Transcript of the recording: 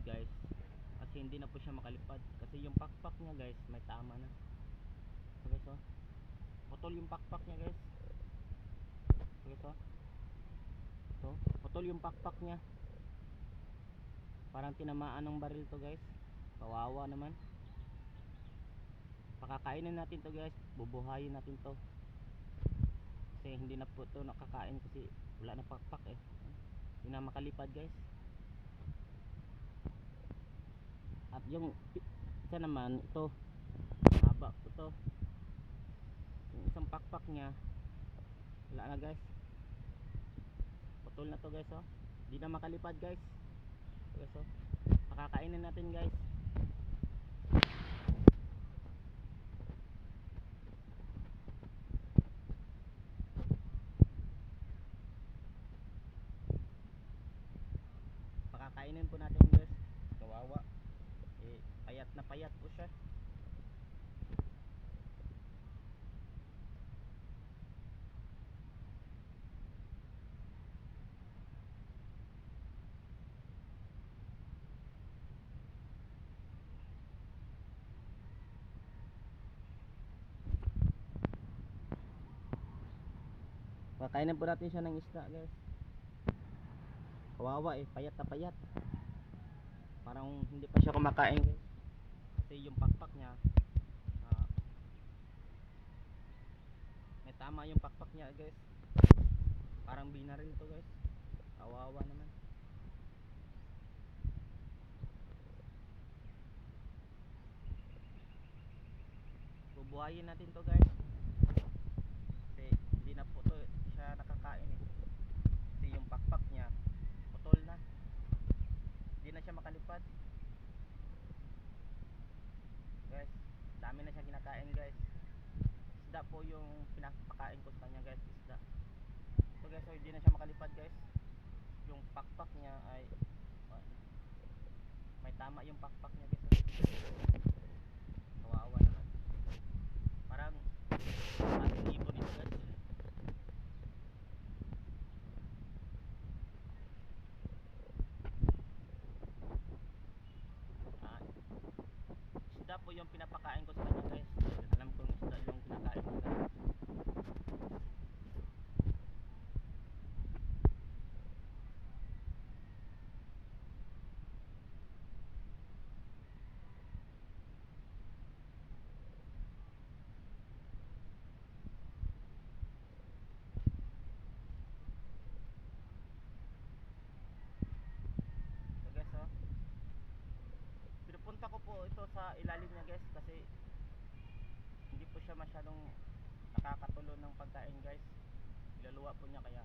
guys, kasi hindi na po siya makalipad kasi yung pakpak niya guys may tama na. So guys, oh, putol yung pakpak niya guys. So guys, oh, ito, putol yung pakpak niya, parang tinamaan ng baril to guys. Kawawa naman. Pakakainin natin to guys, bubuhayin natin to kasi hindi na po to nakakain kasi wala na pakpak eh, hindi na makalipad guys. At yung isa naman ito, haba po to, yung isang pakpak nya wala na guys, putol na to guys, oh, hindi na makalipad guys. So guys, oh, pakakainin natin guys. Pakakainin po natin guys, kawawa eh, payat na payat po siya. Pakakainin po natin siya ng isda guys, kawawa eh, payat na payat, parang hindi pa siya kumakain guys kasi yung pakpak nya may tama yung pakpak nya guys, parang binaril to guys, kawawa naman. Bubuhayin natin to guys kasi hindi na po to siya nakakain eh, kasi yung pakpak nya putol na, hindi na siya makalipad guys. Dami na siya kinakain guys, isda po yung pinapakain ko sa kanya guys, isda. So guys, so hindi na siya makalipad guys, yung pakpak nya ay may tama yung pakpak nya guys, kawawa naman, parang ating ibon ito guys. Isda po yung pinapakain ko sa kanya guys, alam kong isda yung kinakain niya guys. So guys, oh, pinupunta ko po ito sa ilalim niya guys kasi hindi po siya masyadong nakakatulo ng pagkain guys, iluluwa po niya kaya